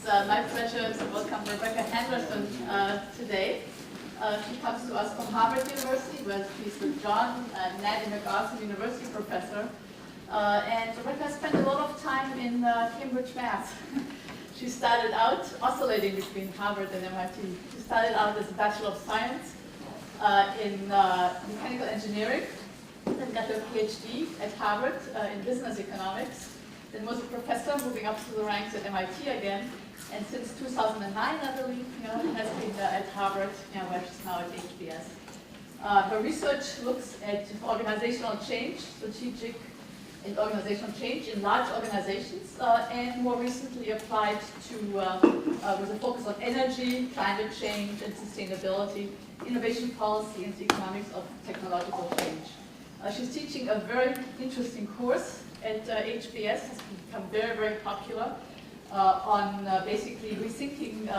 my pleasure to welcome Rebecca Henderson today. She comes to us from Harvard University, where she's with John Natty McArthur University professor. And Rebecca spent a lot of time in Cambridge, Mass. She started out oscillating between Harvard and MIT. She started out as a Bachelor of Science in mechanical engineering, then got her PhD at Harvard in business economics. Then was a professor, moving up through the ranks at MIT again. And since 2009, I believe, has been at Harvard, where she's now at HBS. Her research looks at organizational change, strategic and organizational change in large organizations, and more recently applied to, with a focus on energy, climate change, and sustainability, innovation policy, and the economics of technological change. She's teaching a very interesting course at HBS, has become very, very popular, on basically rethinking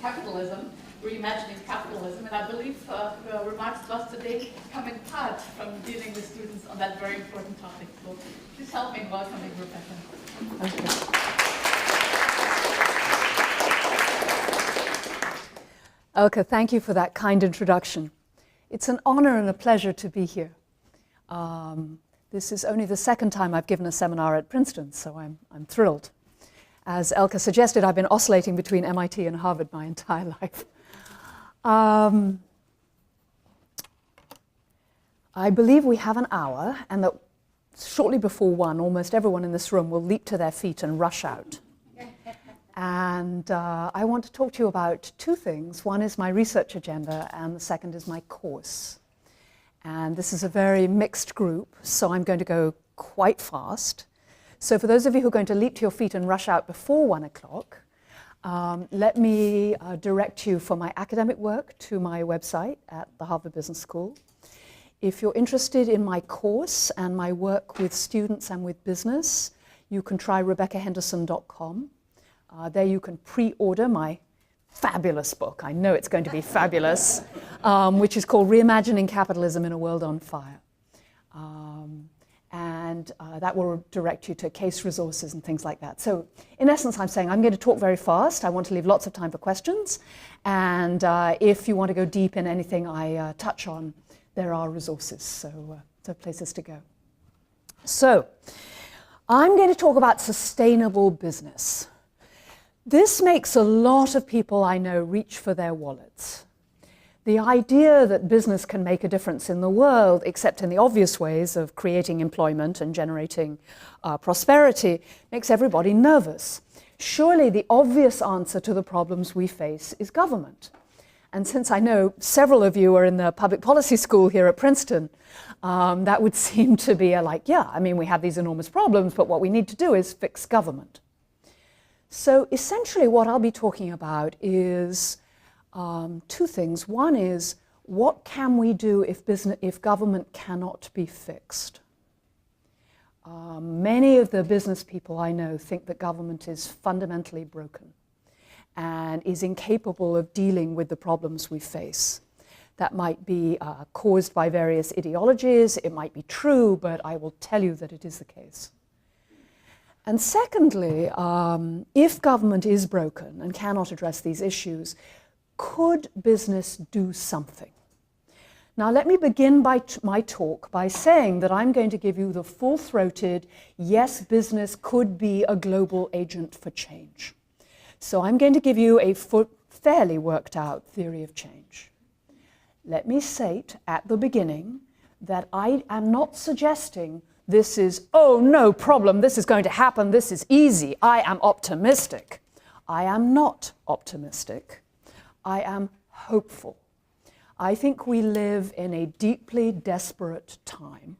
capitalism, reimagining capitalism, and I believe her remarks to us today come in part from dealing with students on that very important topic. So please help me in welcoming Rebecca. Elke, thank you for that kind introduction. It's an honor and a pleasure to be here. This is only the second time I've given a seminar at Princeton, so I'm thrilled. As Elke suggested, I've been oscillating between MIT and Harvard my entire life. I believe we have an hour, and that shortly before 1, almost everyone in this room will leap to their feet and rush out. And I want to talk to you about two things. One is my research agenda, and the second is my course. And this is a very mixed group, so I'm going to go quite fast. So for those of you who are going to leap to your feet and rush out before 1 o'clock, let me direct you for my academic work to my website at the Harvard Business School. If you're interested in my course and my work with students and with business, you can try RebeccaHenderson.com. There you can pre-order my fabulous book. I know it's going to be fabulous, which is called Reimagining Capitalism in a World on Fire. And that will direct you to case resources and things like that. So in essence, I'm saying I'm going to talk very fast. I want to leave lots of time for questions. And if you want to go deep in anything I touch on, there are resources, so places to go. So I'm going to talk about sustainable business. This makes a lot of people I know reach for their wallets. The idea that business can make a difference in the world, except in the obvious ways of creating employment and generating prosperity, makes everybody nervous. Surely the obvious answer to the problems we face is government. And since I know several of you are in the public policy school here at Princeton, that would seem to be we have these enormous problems, but what we need to do is fix government. So essentially what I'll be talking about is two things. One is, what can we do if government cannot be fixed? Many of the business people I know think that government is fundamentally broken and is incapable of dealing with the problems we face. That might be caused by various ideologies. It might be true, but I will tell you that it is the case. And secondly, if government is broken and cannot address these issues, could business do something? Now let me begin my talk by saying that I'm going to give you the full-throated, yes, business could be a global agent for change. So I'm going to give you a fairly worked out theory of change. Let me state at the beginning that I am not suggesting this is, oh, no problem, this is going to happen, this is easy, I am optimistic. I am not optimistic. I am hopeful. I think we live in a deeply desperate time,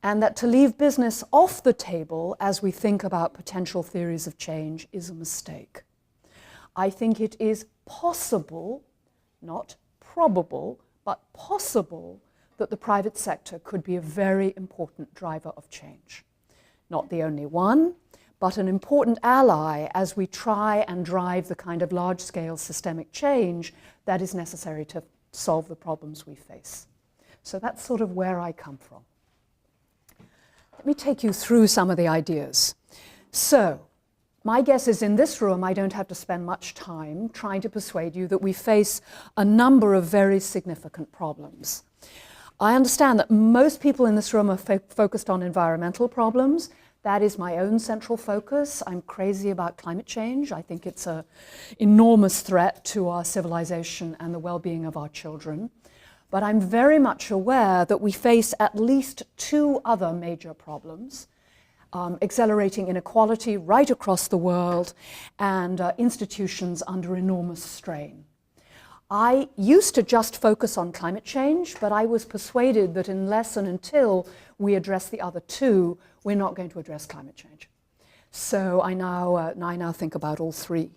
and that to leave business off the table as we think about potential theories of change is a mistake. I think it is possible, not probable, but possible, that the private sector could be a very important driver of change. Not the only one, but an important ally as we try and drive the kind of large-scale systemic change that is necessary to solve the problems we face. So that's sort of where I come from. Let me take you through some of the ideas. So, my guess is in this room, I don't have to spend much time trying to persuade you that we face a number of very significant problems. I understand that most people in this room are focused on environmental problems. That is my own central focus. I'm crazy about climate change. I think it's an enormous threat to our civilization and the well-being of our children. But I'm very much aware that we face at least two other major problems. Accelerating inequality right across the world and institutions under enormous strain. I used to just focus on climate change, but I was persuaded that unless and until we address the other two, we're not going to address climate change. So I now think about all three.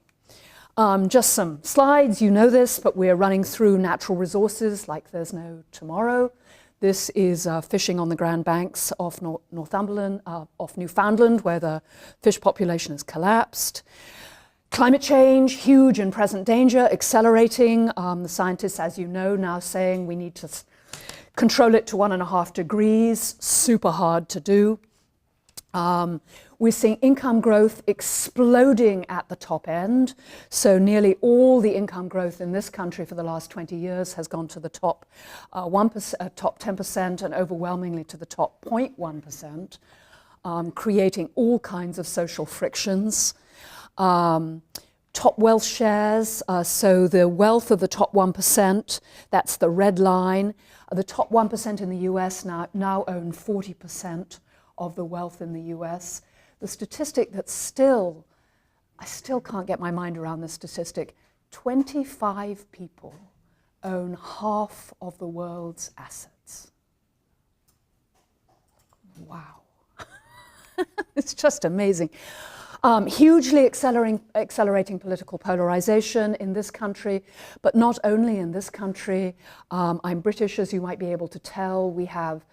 Just some slides, you know this, but we're running through natural resources like there's no tomorrow. This is fishing on the Grand Banks off off Newfoundland, where the fish population has collapsed. Climate change, huge and present danger, accelerating. The scientists, as you know, now saying we need to control it to 1.5 degrees, super hard to do. We're seeing income growth exploding at the top end. So nearly all the income growth in this country for the last 20 years has gone to the top 10% and overwhelmingly to the top 0.1%, creating all kinds of social frictions. Top wealth shares, so the wealth of the top 1%, that's the red line. The top 1% in the US now own 40% of the wealth in the US. The statistic that I still can't get my mind around this statistic, 25 people own half of the world's assets. Wow. It's just amazing. Hugely accelerating political polarization in this country, but not only in this country. I'm British, as you might be able to tell. We have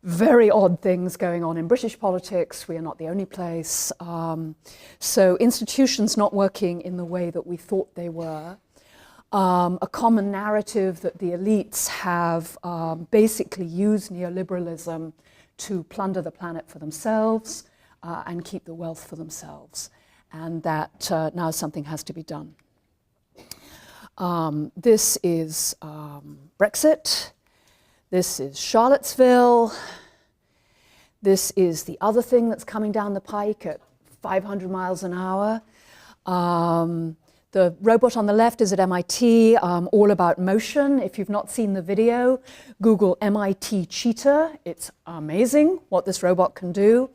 very odd things going on in British politics. We are not the only place. So institutions not working in the way that we thought they were. A common narrative that the elites have basically used neoliberalism to plunder the planet for themselves and keep the wealth for themselves. And that now something has to be done. This is Brexit. This is Charlottesville. This is the other thing that's coming down the pike at 500 miles an hour. The robot on the left is at MIT, all about motion. If you've not seen the video, Google MIT cheetah. It's amazing what this robot can do.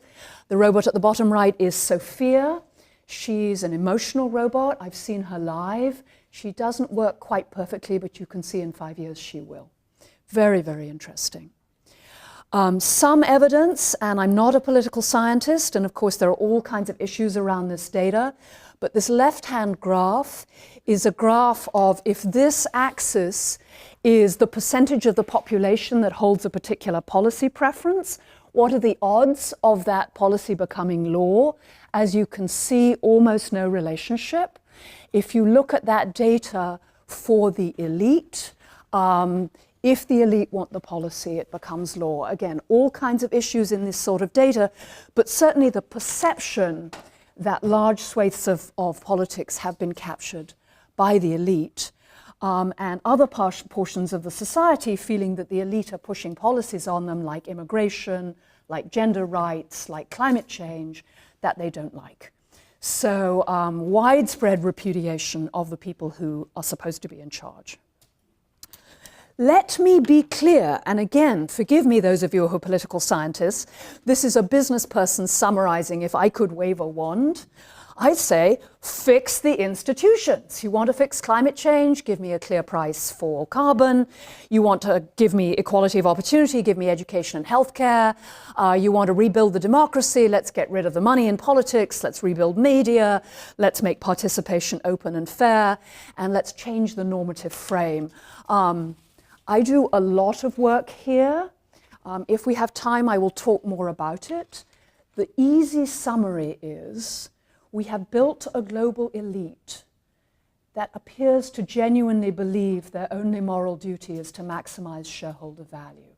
The robot at the bottom right is Sophia. She's an emotional robot. I've seen her live. She doesn't work quite perfectly, but you can see in 5 years she will. Very, very interesting. Some evidence, and I'm not a political scientist, and of course there are all kinds of issues around this data, but this left-hand graph is a graph of if this axis is the percentage of the population that holds a particular policy preference, what are the odds of that policy becoming law? As you can see, almost no relationship. If you look at that data for the elite, if the elite want the policy, it becomes law. Again, all kinds of issues in this sort of data, but certainly the perception that large swathes of politics have been captured by the elite and other portions of the society feeling that the elite are pushing policies on them like immigration, like gender rights, like climate change, that they don't like. So widespread repudiation of the people who are supposed to be in charge. Let me be clear, and again, forgive me those of you who are political scientists, this is a business person summarizing. If I could wave a wand, I'd say fix the institutions. You want to fix climate change, give me a clear price for carbon. You want to give me equality of opportunity, give me education and healthcare. You want to rebuild the democracy, let's get rid of the money in politics, let's rebuild media, let's make participation open and fair, and let's change the normative frame. I do a lot of work here. If we have time, I will talk more about it. The easy summary is we have built a global elite that appears to genuinely believe their only moral duty is to maximize shareholder value.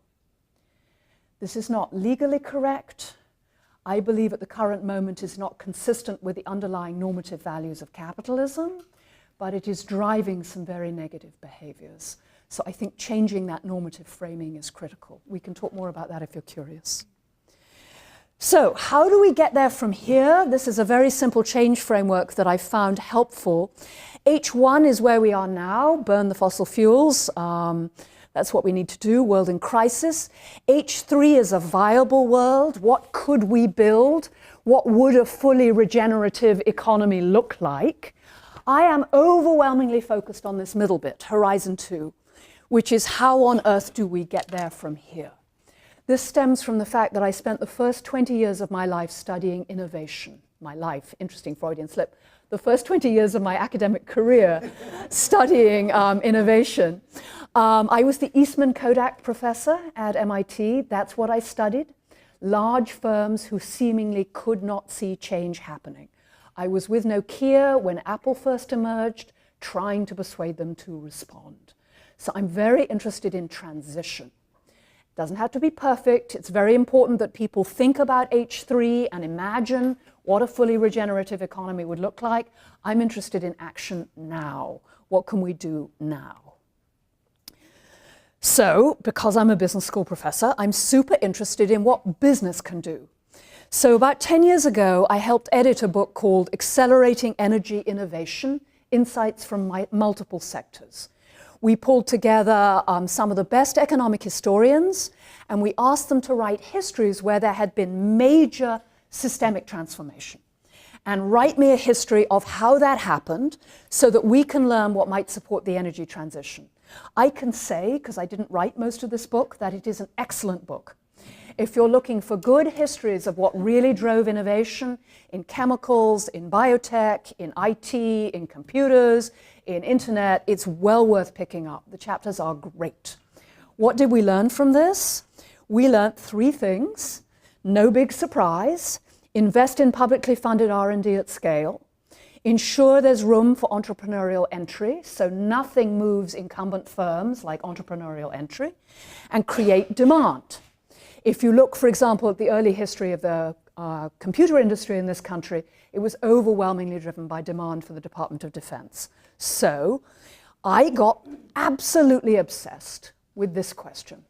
This is not legally correct. I believe at the current moment is not consistent with the underlying normative values of capitalism, but it is driving some very negative behaviors. So I think changing that normative framing is critical. We can talk more about that if you're curious. So how do we get there from here? This is a very simple change framework that I found helpful. H1 is where we are now, burn the fossil fuels. That's what we need to do, world in crisis. H3 is a viable world. What could we build? What would a fully regenerative economy look like? I am overwhelmingly focused on this middle bit, Horizon 2, which is how on earth do we get there from here? This stems from the fact that I spent the first 20 years of my life studying innovation. My life, interesting Freudian slip. The first 20 years of my academic career studying innovation. I was the Eastman Kodak professor at MIT. That's what I studied. Large firms who seemingly could not see change happening. I was with Nokia when Apple first emerged, trying to persuade them to respond. So I'm very interested in transition. Doesn't have to be perfect. It's very important that people think about H3 and imagine what a fully regenerative economy would look like. I'm interested in action now. What can we do now? So, because I'm a business school professor, I'm super interested in what business can do. So about 10 years ago, I helped edit a book called Accelerating Energy Innovation, Insights from Multiple Sectors. We pulled together some of the best economic historians, and we asked them to write histories where there had been major systemic transformation. And write me a history of how that happened so that we can learn what might support the energy transition. I can say, because I didn't write most of this book, that it is an excellent book. If you're looking for good histories of what really drove innovation in chemicals, in biotech, in IT, in computers, in internet, it's well worth picking up. The chapters are great. What did we learn from this? We learned 3 things. No big surprise. Invest in publicly funded R&D at scale. Ensure there's room for entrepreneurial entry, so nothing moves incumbent firms like entrepreneurial entry. And create demand. If you look, for example, at the early history of the computer industry in this country, it was overwhelmingly driven by demand for the Department of Defense. So I got absolutely obsessed with this question.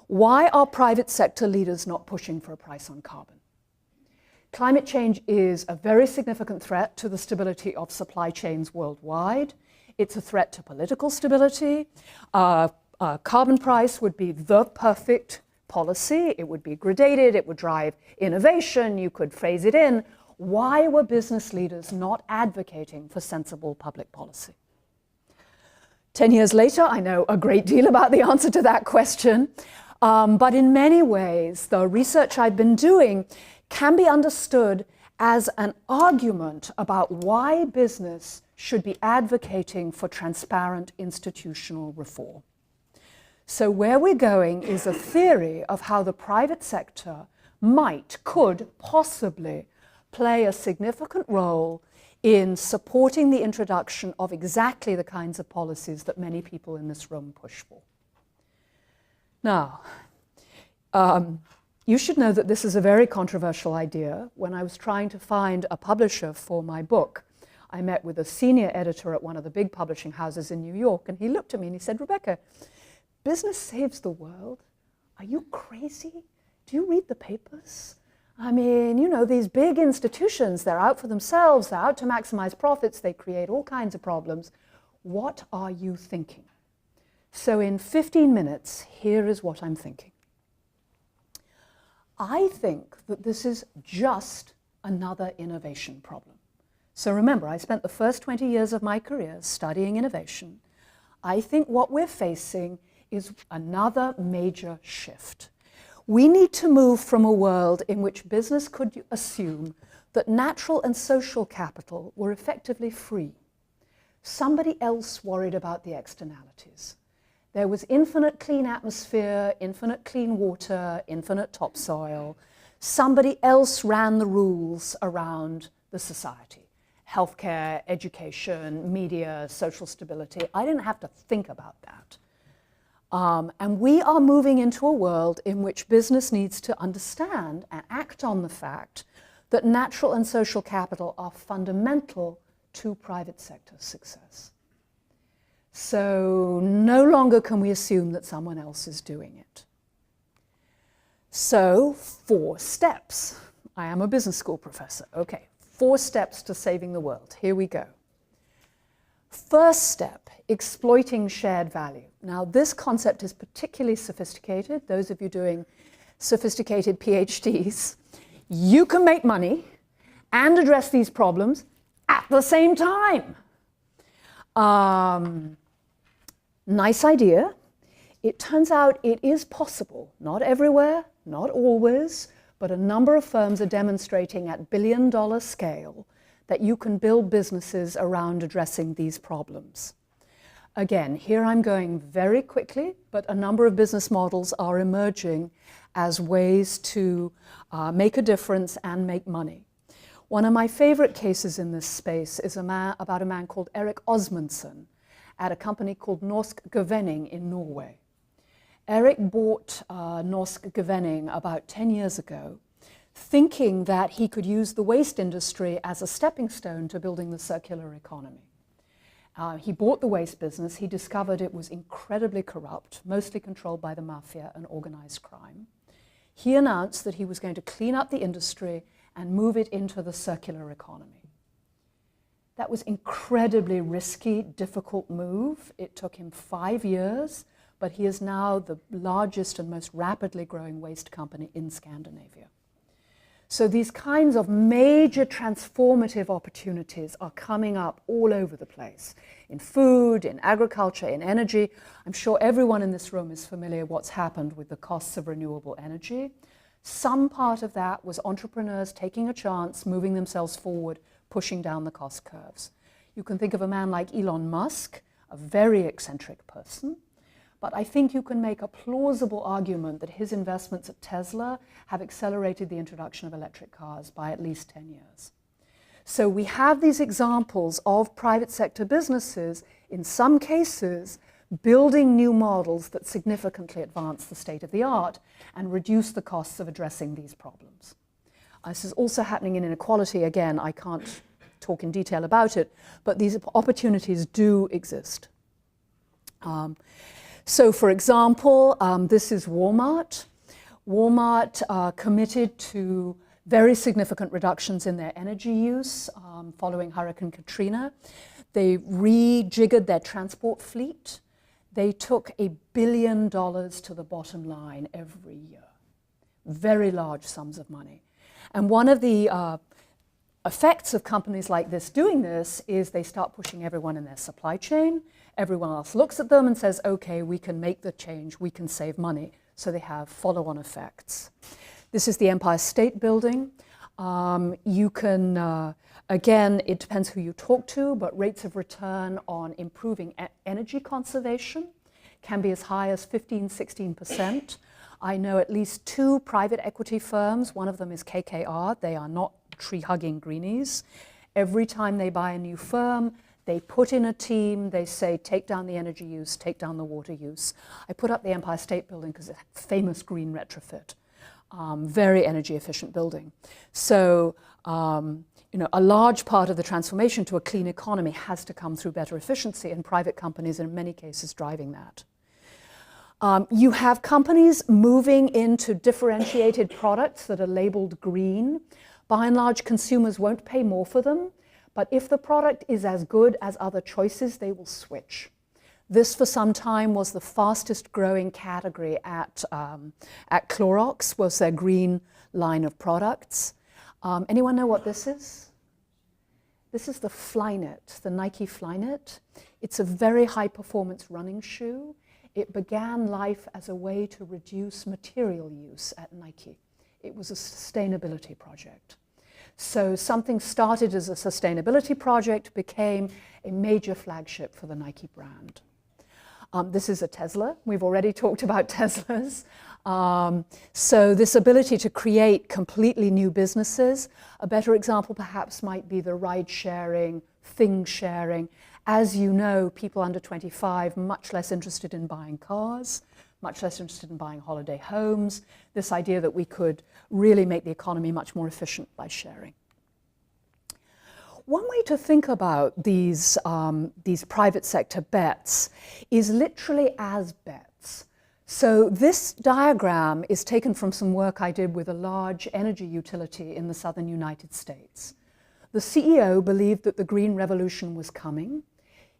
Why are private sector leaders not pushing for a price on carbon? Climate change is a very significant threat to the stability of supply chains worldwide. It's a threat to political stability. Carbon price would be the perfect policy. It would be gradated. It would drive innovation. You could phase it in. Why were business leaders not advocating for sensible public policy? 10 years later, I know a great deal about the answer to that question. But in many ways, the research I've been doing can be understood as an argument about why business should be advocating for transparent institutional reform. So where we're going is a theory of how the private sector could possibly play a significant role in supporting the introduction of exactly the kinds of policies that many people in this room push for. Now, you should know that this is a very controversial idea. When I was trying to find a publisher for my book, I met with a senior editor at one of the big publishing houses in New York, and he looked at me and he said, "Rebecca, business saves the world. Are you crazy? Do you read the papers? I mean, you know, these big institutions, they're out for themselves, they're out to maximize profits, they create all kinds of problems. What are you thinking?" So in 15 minutes, here is what I'm thinking. I think that this is just another innovation problem. So remember, I spent the first 20 years of my career studying innovation. I think what we're facing is another major shift. We need to move from a world in which business could assume that natural and social capital were effectively free. Somebody else worried about the externalities. There was infinite clean atmosphere, infinite clean water, infinite topsoil. Somebody else ran the rules around the society. Healthcare, education, media, social stability. I didn't have to think about that. And we are moving into a world in which business needs to understand and act on the fact that natural and social capital are fundamental to private sector success. So no longer can we assume that someone else is doing it. So 4 steps. I am a business school professor. Okay, 4 steps to saving the world. Here we go. First step, exploiting shared value. Now this concept is particularly sophisticated. Those of you doing sophisticated PhDs, you can make money and address these problems at the same time. Nice idea. It turns out it is possible. Not everywhere, not always, but a number of firms are demonstrating at billion-dollar scale that you can build businesses around addressing these problems. Again, here I'm going very quickly, but a number of business models are emerging as ways to make a difference and make money. One of my favorite cases in this space is about a man called Erik Osmundson at a company called Norsk Gevinning in Norway. Erik bought Norsk Gevinning about 10 years ago, thinking that he could use the waste industry as a stepping stone to building the circular economy. He bought the waste business. He discovered it was incredibly corrupt, mostly controlled by the mafia and organized crime. He announced that he was going to clean up the industry and move it into the circular economy. That was incredibly risky, difficult move. It took him 5 years, but he is now the largest and most rapidly growing waste company in Scandinavia. So these kinds of major transformative opportunities are coming up all over the place, in food, in agriculture, in energy. I'm sure everyone in this room is familiar with what's happened with the costs of renewable energy. Some part of that was entrepreneurs taking a chance, moving themselves forward, pushing down the cost curves. You can think of a man like Elon Musk, a very eccentric person, but I think you can make a plausible argument that his investments at Tesla have accelerated the introduction of electric cars by at least 10 years. So we have these examples of private sector businesses, in some cases, building new models that significantly advance the state of the art and reduce the costs of addressing these problems. This is also happening in inequality. Again, I can't talk in detail about it, but these opportunities do exist. So for example, this is Walmart. Walmart committed to very significant reductions in their energy use following Hurricane Katrina. They rejiggered their transport fleet. They took $1 billion to the bottom line every year. Very large sums of money. And one of the effects of companies like this doing this is they start pushing everyone in their supply chain. Everyone else looks at them and says, okay, we can make the change, we can save money. So they have follow-on effects. This is the Empire State Building. You can, again, it depends who you talk to, but rates of return on improving energy conservation can be as high as 15–16%. I know at least 2 private equity firms. One of them is KKR. They are not tree-hugging greenies. Every time they buy a new firm, they put in a team. They say, take down the energy use, take down the water use. I put up the Empire State Building because it's a famous green retrofit. Very energy efficient building. So, a large part of the transformation to a clean economy has to come through better efficiency, and private companies are in many cases driving that. You have companies moving into differentiated products that are labeled green. By and large, consumers won't pay more for them, but if the product is as good as other choices, they will switch. This, for some time, was the fastest growing category at Clorox, was their green line of products. Anyone know what this is? This is the Flyknit, the Nike Flyknit. It's a very high performance running shoe. It began life as a way to reduce material use at Nike. It was a sustainability project. So something started as a sustainability project became a major flagship for the Nike brand. This is a Tesla. We've already talked about Teslas. So this ability to create completely new businesses, a better example perhaps might be the ride sharing, thing sharing. As you know, people under 25 much less interested in buying cars, much less interested in buying holiday homes, this idea that we could really make the economy much more efficient by sharing. One way to think about these private sector bets is literally as bets. So this diagram is taken from some work I did with a large energy utility in the southern United States. The CEO believed that the Green Revolution was coming.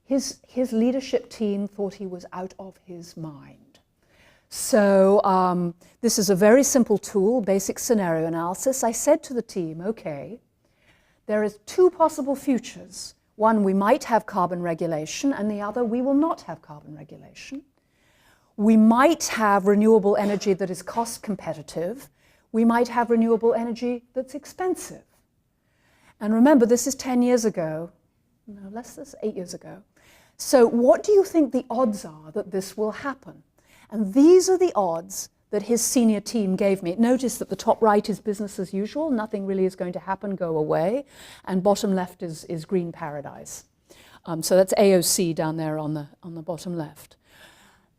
His leadership team thought he was out of his mind. So this is a very simple tool, basic scenario analysis. I said to the team, okay, there is two possible futures. One, we might have carbon regulation, and the other, we will not have carbon regulation. We might have renewable energy that is cost competitive. We might have renewable energy that's expensive. And remember, this is 10 years ago. No, less than 8 years ago. So what do you think the odds are that this will happen? And these are the odds that his senior team gave me. Notice that the top right is business as usual. Nothing really is going to happen, go away. And bottom left is green paradise. So that's AOC down there on the bottom left.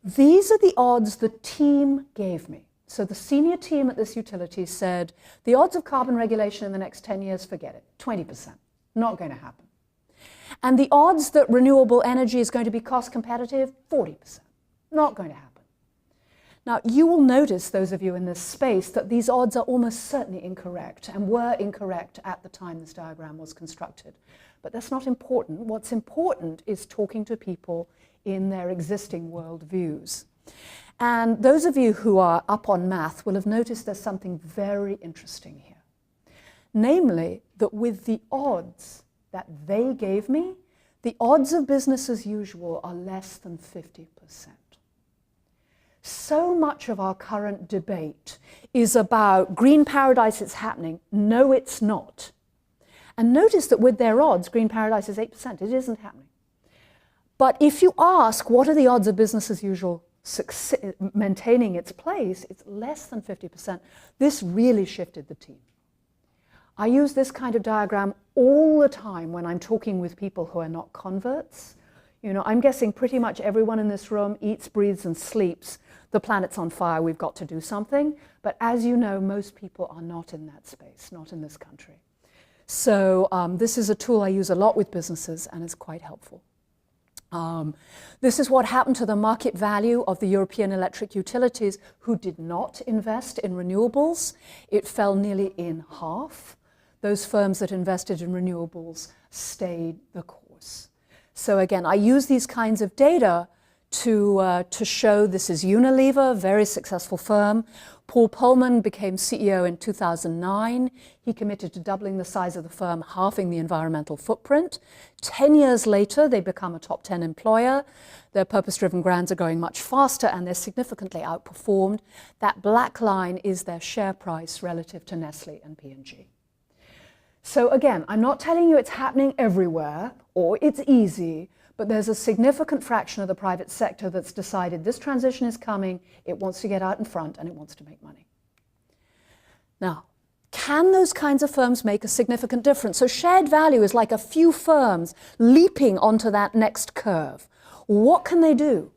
These are the odds the team gave me. So the senior team at this utility said, the odds of carbon regulation in the next 10 years, forget it, 20%, not going to happen. And the odds that renewable energy is going to be cost competitive, 40%, not going to happen. Now, you will notice, those of you in this space, that these odds are almost certainly incorrect and were incorrect at the time this diagram was constructed. But that's not important. What's important is talking to people in their existing worldviews. And those of you who are up on math will have noticed there's something very interesting here. Namely, that with the odds that they gave me, the odds of business as usual are less than 50%. So much of our current debate is about green paradise, it's happening. No, it's not. And notice that with their odds, green paradise is 8%. It isn't happening. But if you ask, what are the odds of business as usual maintaining its place, it's less than 50%. This really shifted the team. I use this kind of diagram all the time when I'm talking with people who are not converts. You know, I'm guessing pretty much everyone in this room eats, breathes, and sleeps. The planet's on fire, we've got to do something. But as you know, most people are not in that space, not in this country. So this is a tool I use a lot with businesses and is quite helpful. This is what happened to the market value of the European electric utilities who did not invest in renewables. It fell nearly in half. Those firms that invested in renewables stayed the course. So again, I use these kinds of data to show this is Unilever, very successful firm. Paul Polman became CEO in 2009. He committed to doubling the size of the firm, halving the environmental footprint. 10 years later, they become a top 10 employer. Their purpose-driven brands are going much faster and they're significantly outperformed. That black line is their share price relative to Nestle and P&G. So again, I'm not telling you it's happening everywhere or it's easy, but there's a significant fraction of the private sector that's decided this transition is coming, it wants to get out in front, and it wants to make money. Now, can those kinds of firms make a significant difference? So shared value is like a few firms leaping onto that next curve. What can they do?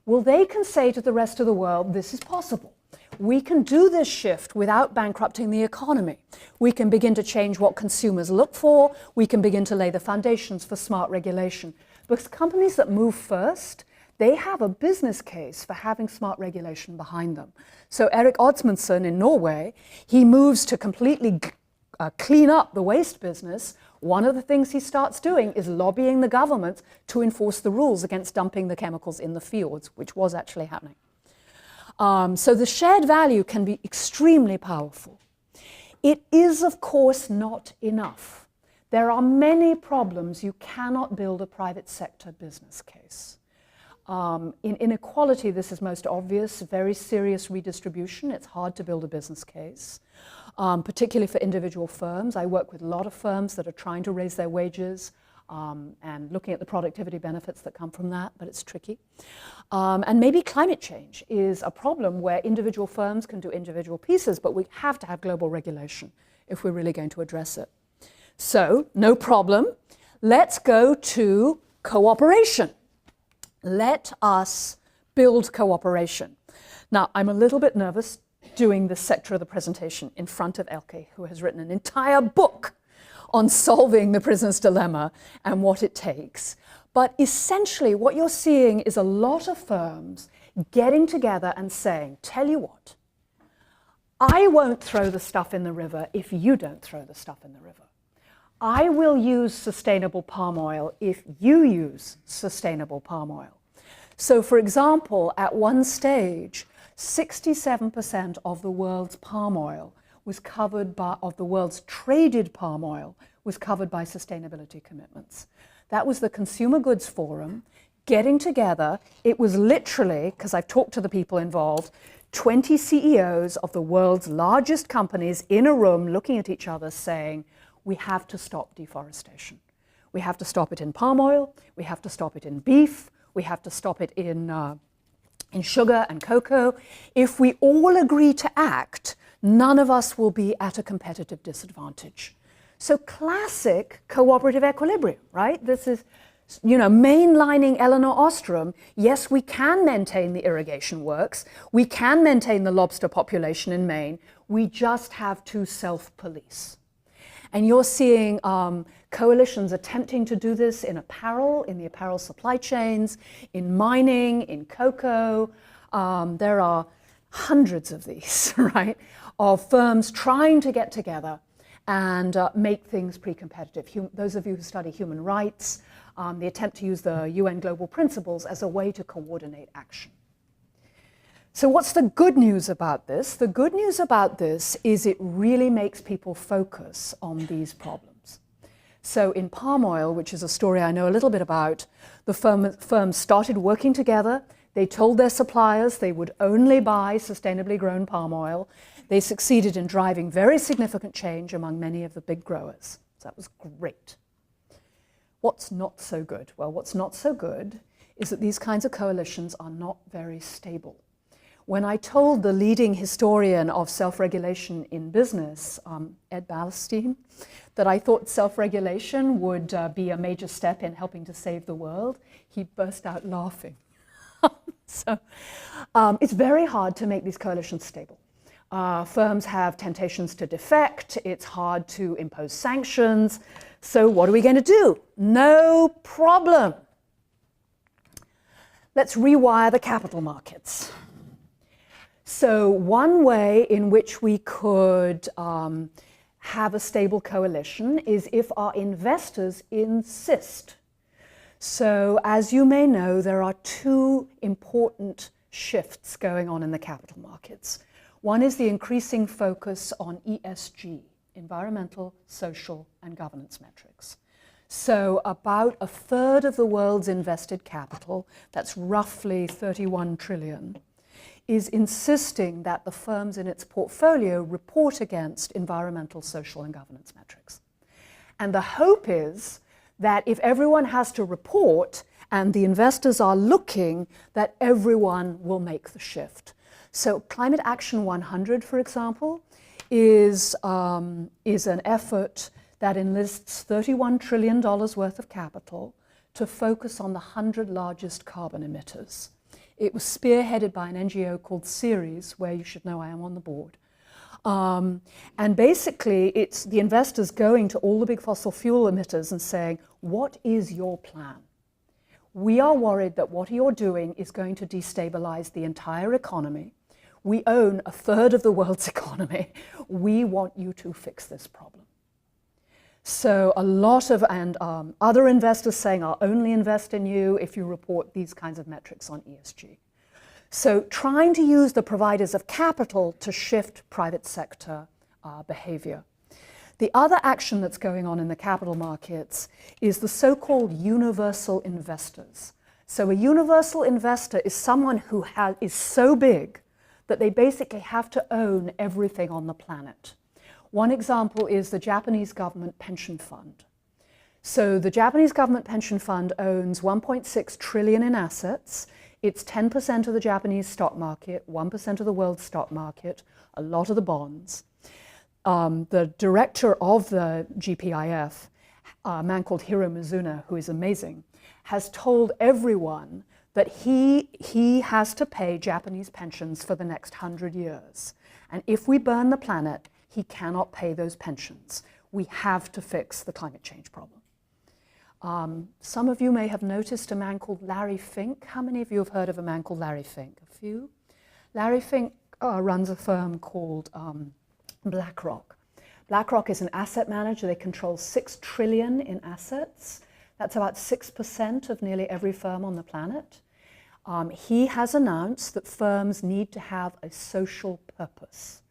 Well, they can say to the rest of the world, this is possible. We can do this shift without bankrupting the economy. We can begin to change what consumers look for. We can begin to lay the foundations for smart regulation. Because companies that move first, they have a business case for having smart regulation behind them. So Erik Odsmanson in Norway, he moves to completely clean up the waste business. One of the things he starts doing is lobbying the government to enforce the rules against dumping the chemicals in the fields, which was actually happening. So the shared value can be extremely powerful. It is, of course, not enough. There are many problems you cannot build a private sector business case. In inequality, this is most obvious, very serious redistribution. It's hard to build a business case, particularly for individual firms. I work with a lot of firms that are trying to raise their wages and looking at the productivity benefits that come from that, but it's tricky. And maybe climate change is a problem where individual firms can do individual pieces, but we have to have global regulation if we're really going to address it. So, no problem. Let's go to cooperation. Let us build cooperation. Now, I'm a little bit nervous doing this sector of the presentation in front of Elke, who has written an entire book on solving the prisoner's dilemma and what it takes. But essentially, what you're seeing is a lot of firms getting together and saying, tell you what, I won't throw the stuff in the river if you don't throw the stuff in the river. I will use sustainable palm oil if you use sustainable palm oil. So, for example, at one stage, 67% of the world's palm oil was covered by, of the world's traded palm oil was covered by sustainability commitments. That was the Consumer Goods Forum getting together. It was literally, because I've talked to the people involved, 20 CEOs of the world's largest companies in a room looking at each other saying, we have to stop deforestation. We have to stop it in palm oil, we have to stop it in beef, we have to stop it in sugar and cocoa. If we all agree to act, none of us will be at a competitive disadvantage. So classic cooperative equilibrium, right? This is, mainlining Elinor Ostrom. Yes, we can maintain the irrigation works. We can maintain the lobster population in Maine. We just have to self-police. And you're seeing coalitions attempting to do this in apparel, in the apparel supply chains, in mining, in cocoa. There are hundreds of these, right, of firms trying to get together and make things pre-competitive. Those of you who study human rights, the attempt to use the UN Global Principles as a way to coordinate action. So what's the good news about this? The good news about this is it really makes people focus on these problems. So in palm oil, which is a story I know a little bit about, the firms started working together. They told their suppliers they would only buy sustainably grown palm oil. They succeeded in driving very significant change among many of the big growers. So that was great. What's not so good? Well, what's not so good is that these kinds of coalitions are not very stable. When I told the leading historian of self-regulation in business, Ed Ballestein, that I thought self-regulation would be a major step in helping to save the world, he burst out laughing. So it's very hard to make these coalitions stable. Firms have temptations to defect. It's hard to impose sanctions. So what are we going to do? No problem. Let's rewire the capital markets. So one way in which we could have a stable coalition is if our investors insist. So as you may know, there are two important shifts going on in the capital markets. One is the increasing focus on ESG, environmental, social, and governance metrics. So about a third of the world's invested capital, that's roughly 31 trillion, is insisting that the firms in its portfolio report against environmental, social, and governance metrics. And the hope is that if everyone has to report and the investors are looking, that everyone will make the shift. So Climate Action 100, for example, is an effort that enlists $31 trillion worth of capital to focus on the 100 largest carbon emitters. It was spearheaded by an NGO called Ceres, where you should know I am on the board. And basically, it's the investors going to all the big fossil fuel emitters and saying, what is your plan? We are worried that what you're doing is going to destabilize the entire economy. We own a third of the world's economy. We want you to fix this problem. So a lot of, other investors saying, I'll only invest in you if you report these kinds of metrics on ESG. So trying to use the providers of capital to shift private sector behavior. The other action that's going on in the capital markets is the so-called universal investors. So a universal investor is someone who is so big that they basically have to own everything on the planet. One example is the Japanese government pension fund. So the Japanese government pension fund owns 1.6 trillion in assets. It's 10% of the Japanese stock market, 1% of the world's stock market, a lot of the bonds. The director of the GPIF, a man called Hiro Mizuno, who is amazing, has told everyone But he has to pay Japanese pensions for the next 100 years. And if we burn the planet, he cannot pay those pensions. We have to fix the climate change problem. Some of you may have noticed a man called Larry Fink. How many of you have heard of a man called Larry Fink? A few? Larry Fink runs a firm called BlackRock. BlackRock is an asset manager. They control $6 trillion in assets. That's about 6% of nearly every firm on the planet. He has announced that firms need to have a social purpose.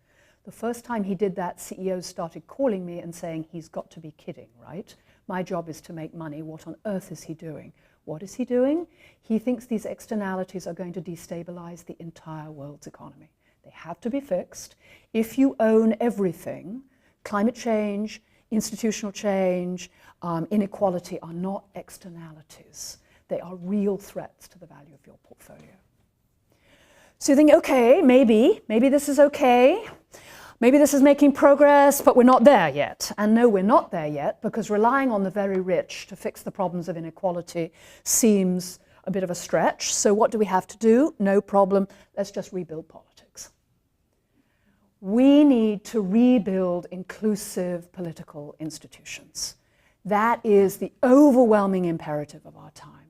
The first time he did that, CEOs started calling me and saying, he's got to be kidding, right? My job is to make money. What on earth is he doing? What is he doing? He thinks these externalities are going to destabilize the entire world's economy. They have to be fixed. If you own everything, climate change, institutional change, inequality are not externalities. They are real threats to the value of your portfolio. So you think, okay, maybe this is okay. Maybe this is making progress, but we're not there yet. And no, we're not there yet, because relying on the very rich to fix the problems of inequality seems a bit of a stretch. So what do we have to do? No problem. Let's just rebuild politics. We need to rebuild inclusive political institutions. That is the overwhelming imperative of our time.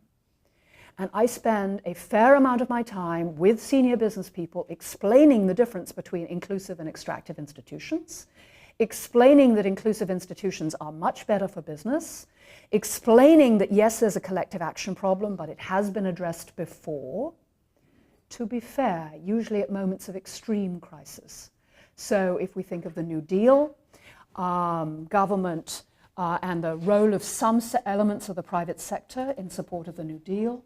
And I spend a fair amount of my time with senior business people explaining the difference between inclusive and extractive institutions, explaining that inclusive institutions are much better for business, explaining that yes, there's a collective action problem, but it has been addressed before. To be fair, usually at moments of extreme crisis. So if we think of the New Deal, government and the role of some elements of the private sector in support of the New Deal,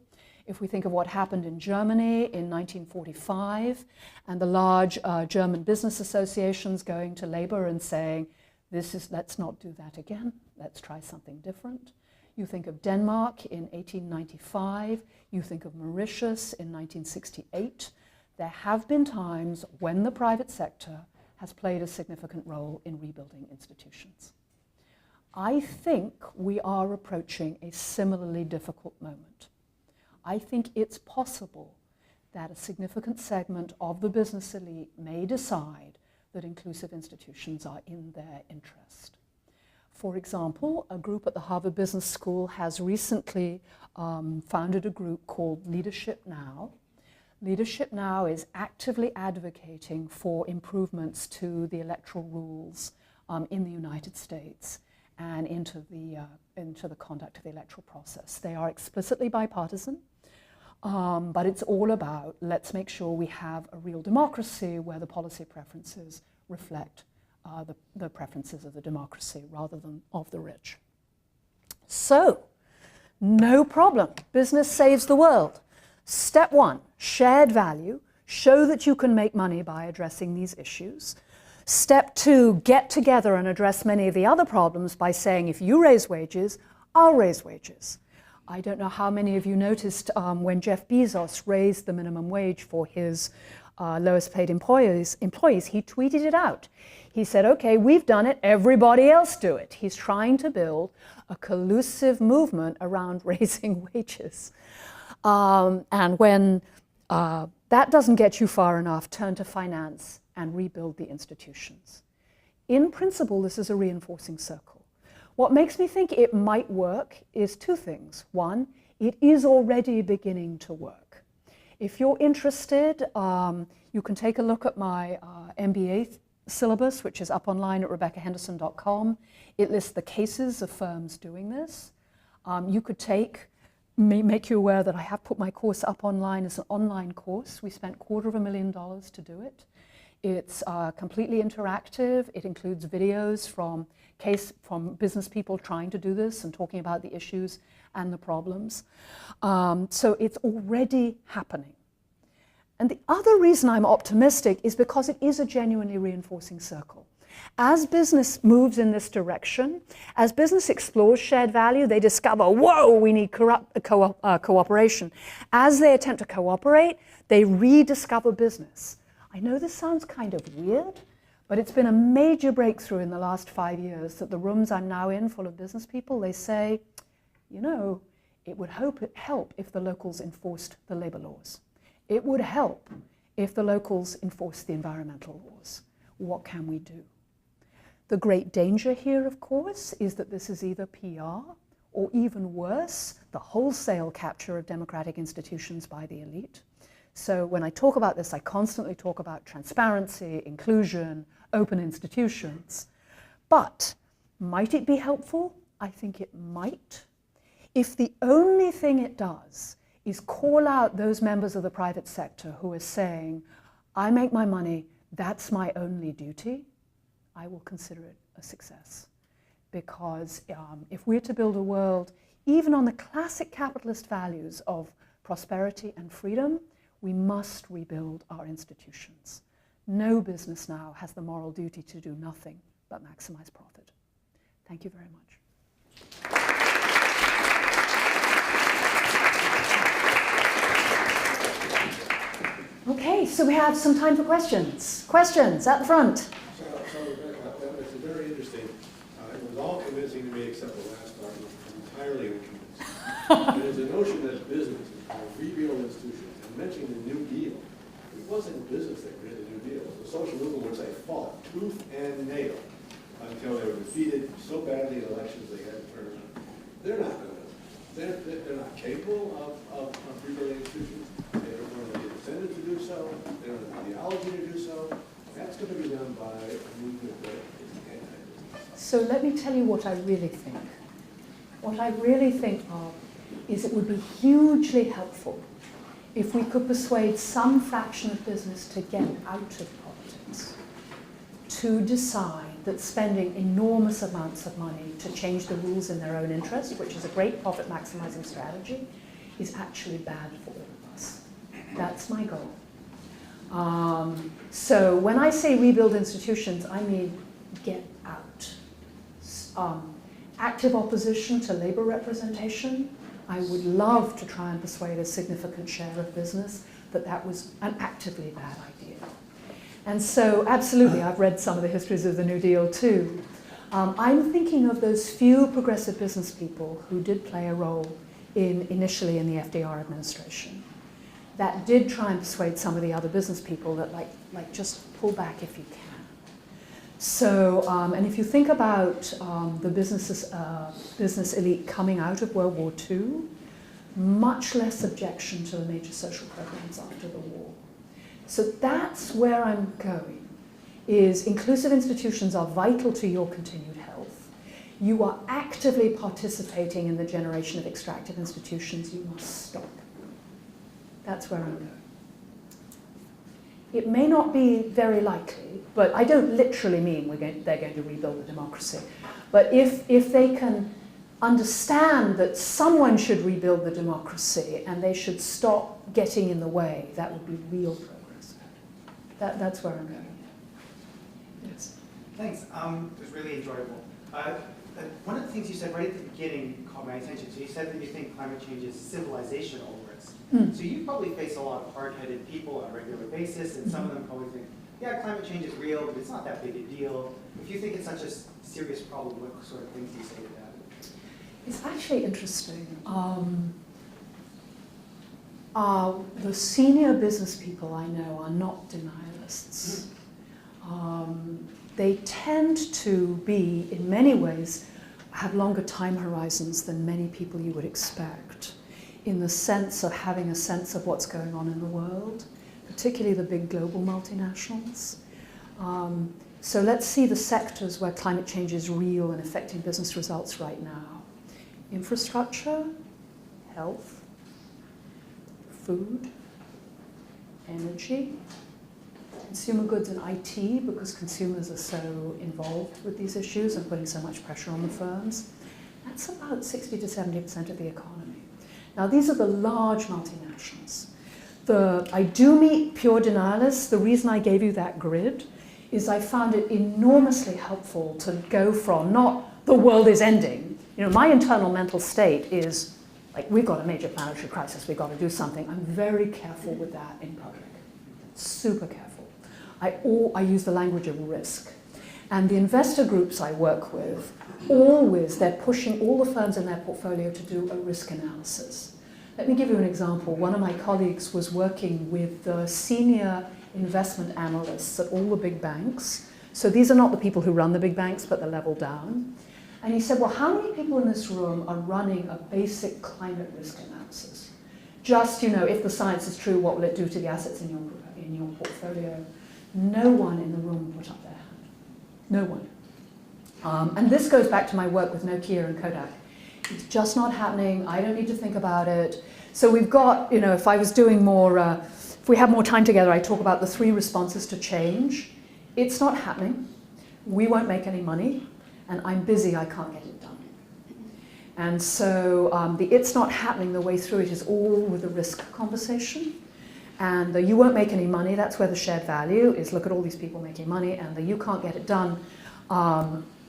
if we think of what happened in Germany in 1945 and the large German business associations going to labor and saying, let's not do that again, let's try something different. You think of Denmark in 1895, you think of Mauritius in 1968. There have been times when the private sector has played a significant role in rebuilding institutions. I think we are approaching a similarly difficult moment. I think it's possible that a significant segment of the business elite may decide that inclusive institutions are in their interest. For example, a group at the Harvard Business School has recently founded a group called Leadership Now. Leadership Now is actively advocating for improvements to the electoral rules in the United States and into the conduct of the electoral process. They are explicitly bipartisan, but it's all about let's make sure we have a real democracy where the policy preferences reflect the preferences of the democracy rather than of the rich. So, no problem. Business saves the world. Step one, shared value. Show that you can make money by addressing these issues. Step two, get together and address many of the other problems by saying, if you raise wages, I'll raise wages. I don't know how many of you noticed when Jeff Bezos raised the minimum wage for his lowest paid employees, he tweeted it out. He said, okay, we've done it, everybody else do it. He's trying to build a collusive movement around raising wages. And when that doesn't get you far enough, turn to finance and rebuild the institutions. In principle, this is a reinforcing circle. What makes me think it might work is two things. One, it is already beginning to work. If you're interested, you can take a look at my MBA syllabus, which is up online at RebeccaHenderson.com. It lists the cases of firms doing this. You could make you aware that I have put my course up online as an online course. We spent $250,000 to do it. It's completely interactive. It includes videos from business people trying to do this and talking about the issues and the problems. So it's already happening. And the other reason I'm optimistic is because it is a genuinely reinforcing circle. As business moves in this direction, as business explores shared value, they discover, whoa, we need cooperation. As they attempt to cooperate, they rediscover business. I know this sounds kind of weird, but it's been a major breakthrough in the last 5 years that the rooms I'm now in full of business people, they say, you know, It would help if the locals enforced the labor laws. It would help if the locals enforced the environmental laws. What can we do? The great danger here, of course, is that this is either PR or, even worse, the wholesale capture of democratic institutions by the elite. So when I talk about this, I constantly talk about transparency, inclusion, open institutions. But might it be helpful? I think it might. If the only thing it does is call out those members of the private sector who are saying, I make my money, that's my only duty, I will consider it a success. Because if we're to build a world, even on the classic capitalist values of prosperity and freedom, we must rebuild our institutions. No business now has the moral duty to do nothing but maximize profit. Thank you very much. Okay, so we have some time for questions. Questions at the front. So it's very interesting. It was all convincing to me except the last argument. Entirely unconvincing. There's a notion that business is called rebuild institutions. And mentioning the New Deal, it wasn't business that created the New Deal. It was the social movement which they fought tooth and nail until they were defeated so badly in elections they had to turn around. They're not going to. They're not capable of rebuilding institutions. They don't want to get incentive to do so. They don't have the ideology to do so. That's going to be done by a movement that is anti-business. So let me tell you what I really think. What I really think of is it would be hugely helpful if we could persuade some fraction of business to get out of politics, to decide that spending enormous amounts of money to change the rules in their own interest, which is a great profit-maximizing strategy, is actually bad for all of us. That's my goal. So when I say rebuild institutions, I mean get out. Active opposition to labor representation. I would love to try and persuade a significant share of business that that was an actively bad idea. And so, absolutely, I've read some of the histories of the New Deal too. I'm thinking of those few progressive business people who did play a role initially in the FDR administration that did try and persuade some of the other business people that like just pull back if you can. So, and if you think about the business elite coming out of World War II, much less objection to the major social programs after the war. So that's where I'm going, is inclusive institutions are vital to your continued health. You are actively participating in the generation of extractive institutions. You must stop. That's where I'm going. It may not be very likely, but I don't literally mean they're going to rebuild the democracy. But if they can understand that someone should rebuild the democracy and they should stop getting in the way, that would be real progress. That's where I'm going. Yes. Thanks. It was really enjoyable. One of the things you said right at the beginning caught my attention. So you said that you think climate change is civilizational risk. So you probably face a lot of hard-headed people on a regular basis, and some of them probably think, yeah, climate change is real, but it's not that big a deal. If you think it's such a serious problem, what sort of things do you say to that? It's actually interesting. The senior business people I know are not denialists. They tend to be, in many ways, have longer time horizons than many people you would expect, in the sense of having a sense of what's going on in the world, particularly the big global multinationals. So let's see the sectors where climate change is real and affecting business results right now. Infrastructure, health, food, energy, consumer goods and IT, because consumers are so involved with these issues and putting so much pressure on the firms. That's about 60 to 70% of the economy. Now, these are the large multinationals. I do meet pure denialists. The reason I gave you that grid is I found it enormously helpful to go from not the world is ending. You know, my internal mental state is like, we've got a major planetary crisis, we've got to do something. I'm very careful with that in public, super careful. I use the language of risk. And the investor groups I work with, always they're pushing all the firms in their portfolio to do a risk analysis. Let me give you an example. One of my colleagues was working with the senior investment analysts at all the big banks. So these are not the people who run the big banks, but the level down. And he said, well, how many people in this room are running a basic climate risk analysis? Just, if the science is true, what will it do to the assets in your portfolio? No one in the room put up their hand. No one. And this goes back to my work with Nokia and Kodak. It's just not happening. I don't need to think about it. So we've got, if I was doing more, if we have more time together, I talk about the 3 responses to change. It's not happening. We won't make any money. And I'm busy, I can't get it done. And so the it's not happening, the way through it is all with the risk conversation. And the you won't make any money, that's where the shared value is. Look at all these people making money, and the you can't get it done.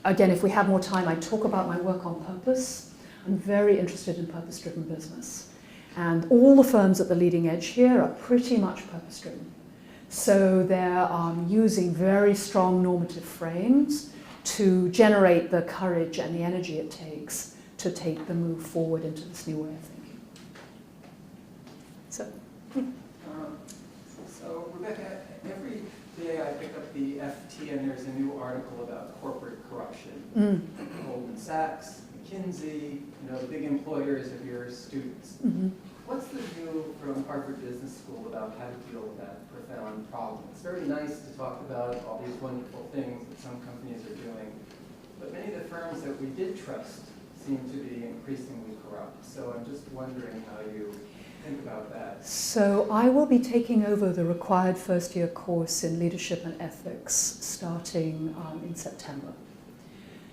Again, if we have more time, I talk about my work on purpose. I'm very interested in purpose-driven business. And all the firms at the leading edge here are pretty much purpose-driven. So they're using very strong normative frames to generate the courage and the energy it takes to take the move forward into this new way of thinking. So Rebecca, every day I pick up the FT and there's a new article about corporate corruption. Goldman Sachs, McKinsey, the big employers of your students. What's the view from Harvard Business School about how to deal with that profound problem? It's very nice to talk about all these wonderful things that some companies are doing, but many of the firms that we did trust seem to be increasingly corrupt. So I'm just wondering how you think about that. So I will be taking over the required first-year course in leadership and ethics starting in September.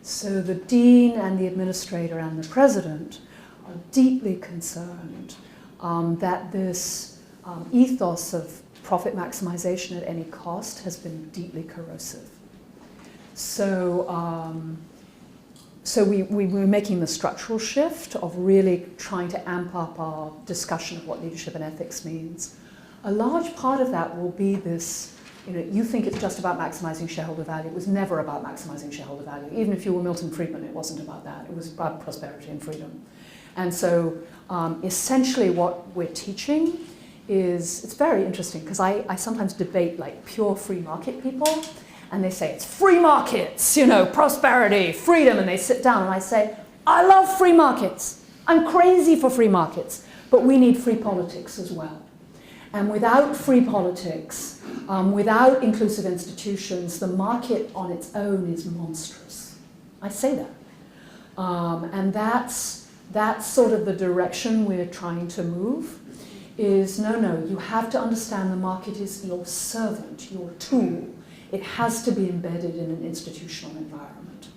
So the dean and the administrator and the president are deeply concerned that this ethos of profit maximization at any cost has been deeply corrosive. So, we were making the structural shift of really trying to amp up our discussion of what leadership and ethics means. A large part of that will be this, you think it's just about maximizing shareholder value. It was never about maximizing shareholder value. Even if you were Milton Friedman, it wasn't about that. It was about prosperity and freedom. And so essentially what we're teaching is, it's very interesting because I sometimes debate like pure free market people, and they say it's free markets, prosperity, freedom, and they sit down and I say, I love free markets. I'm crazy for free markets, but we need free politics as well. And without free politics, without inclusive institutions, the market on its own is monstrous. I say that. And that's sort of the direction we're trying to move, is no, you have to understand the market is your servant, your tool. It has to be embedded in an institutional environment.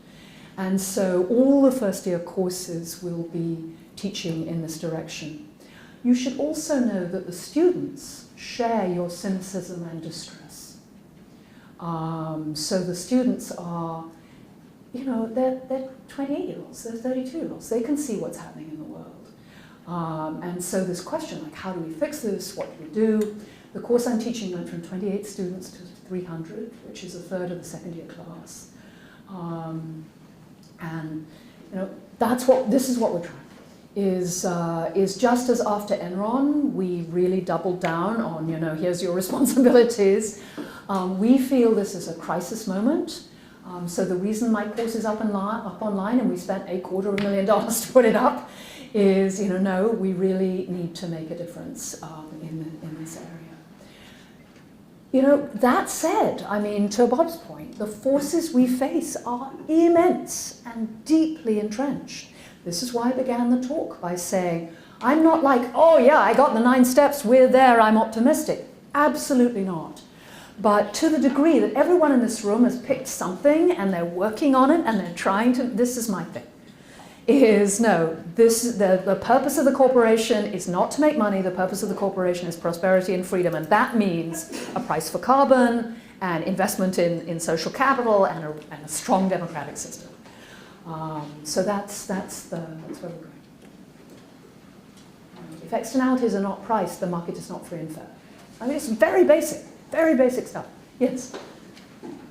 And so all the first-year courses will be teaching in this direction. You should also know that the students share your cynicism and distress. So the students are, they're 28-year-olds, they're 32-year-olds. They can see what's happening in the world. And so this question, like, how do we fix this? What do we do? The course I'm teaching went from 28 students to 300, which is a third of the second-year class. And this is what we're trying. Is just as after Enron, we really doubled down on, here's your responsibilities. We feel this is a crisis moment. So the reason my course is up online, and we spent $250,000 to put it up, is, no, we really need to make a difference in this area. That said, to Bob's point, the forces we face are immense and deeply entrenched. This is why I began the talk by saying, I'm not like, oh yeah, I got the 9 steps, we're there, I'm optimistic. Absolutely not. But to the degree that everyone in this room has picked something and they're working on it and they're trying to, this is my thing, is the purpose of the corporation is not to make money, the purpose of the corporation is prosperity and freedom, and that means a price for carbon and investment in social capital and a strong democratic system. So that's where we're going. If externalities are not priced, the market is not free and fair. It's very basic stuff. Yes?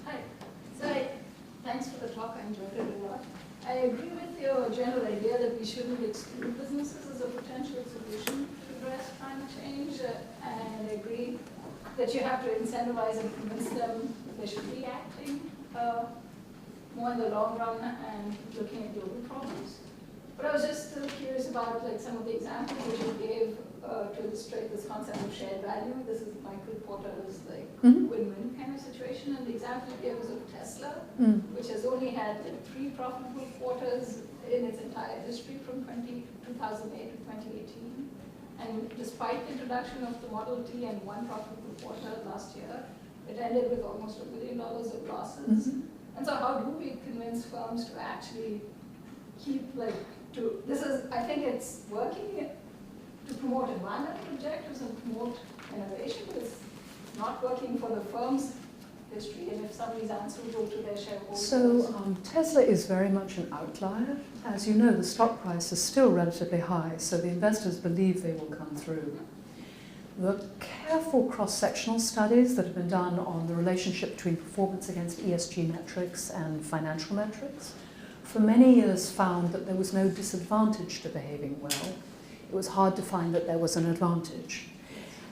Hi. So Thanks for the talk. I enjoyed it a lot. I agree with your general idea that we shouldn't exclude businesses as a potential solution to address climate change. And I agree that you have to incentivize and convince them they should be acting more in the long run and looking at global problems. But I was just still curious about like some of the examples that you gave to illustrate this concept of shared value. This is Michael Porter's like win-win kind of situation. And the example you gave was of Tesla, which has only had like 3 profitable quarters in its entire history from 2008 to 2018. And despite the introduction of the Model T and 1 profitable quarter last year, it ended with almost $1 billion of losses. And so how do we convince firms to actually keep I think it's working to promote environmental objectives and promote innovation, but it's not working for the firm's history and if somebody's answerable to their shareholders. So Tesla is very much an outlier. As you know, the stock price is still relatively high, so the investors believe they will come through. The careful cross-sectional studies that have been done on the relationship between performance against ESG metrics and financial metrics for many years found that there was no disadvantage to behaving well. It was hard to find that there was an advantage.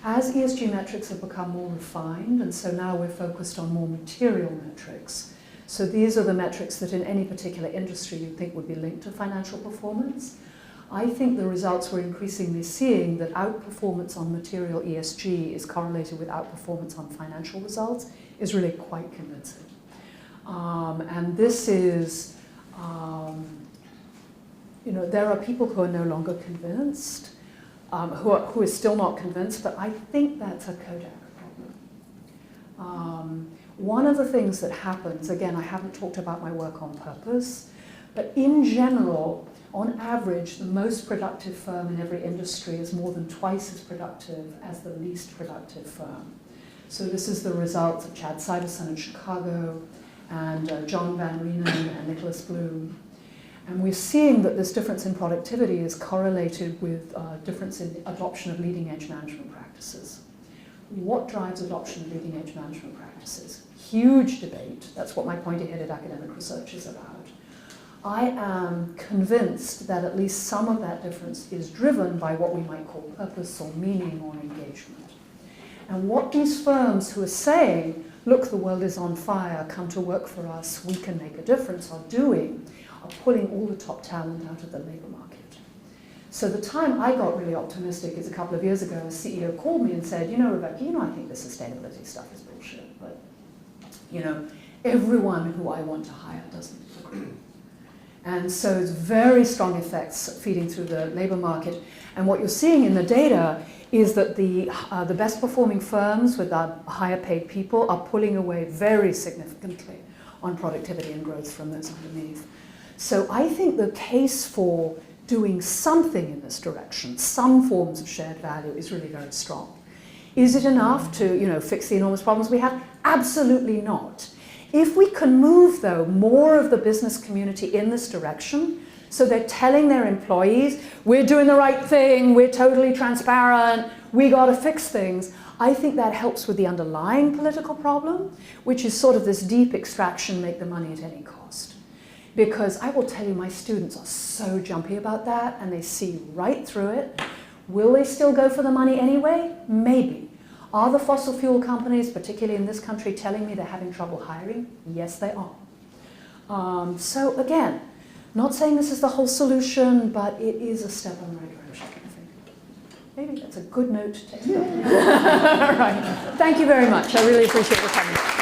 As ESG metrics have become more refined, and so now we're focused on more material metrics. So these are the metrics that in any particular industry you'd think would be linked to financial performance. I think the results we're increasingly seeing that outperformance on material ESG is correlated with outperformance on financial results is really quite convincing. And this is, there are people who are no longer convinced, who are still not convinced, but I think that's a Kodak problem. One of the things that happens, again, I haven't talked about my work on purpose, but in general, on average, the most productive firm in every industry is more than twice as productive as the least productive firm. So this is the result of Chad Syverson in Chicago, and John Van Reenen and Nicholas Bloom. And we're seeing that this difference in productivity is correlated with difference in adoption of leading-edge management practices. What drives adoption of leading-edge management practices? Huge debate. That's what my pointy-headed academic research is about. I am convinced that at least some of that difference is driven by what we might call purpose or meaning or engagement. And what these firms who are saying, look, the world is on fire, come to work for us, we can make a difference, are doing, are pulling all the top talent out of the labor market. So the time I got really optimistic is a couple of years ago, a CEO called me and said, Rebecca, I think the sustainability stuff is bullshit, but, everyone who I want to hire doesn't agree. And so it's very strong effects feeding through the labor market. And what you're seeing in the data is that the best performing firms with higher paid people are pulling away very significantly on productivity and growth from those underneath. So I think the case for doing something in this direction, some forms of shared value, is really very strong. Is it enough to fix the enormous problems we have? Absolutely not. If we can move, though, more of the business community in this direction, so they're telling their employees, we're doing the right thing, we're totally transparent, we got to fix things, I think that helps with the underlying political problem, which is sort of this deep extraction, make the money at any cost. Because I will tell you, my students are so jumpy about that, and they see right through it. Will they still go for the money anyway? Maybe. Are the fossil fuel companies, particularly in this country, telling me they're having trouble hiring? Yes, they are. So again, not saying this is the whole solution, but it is a step in the right direction, I think. Maybe that's a good note to end on. Right. Thank you very much. I really appreciate your coming.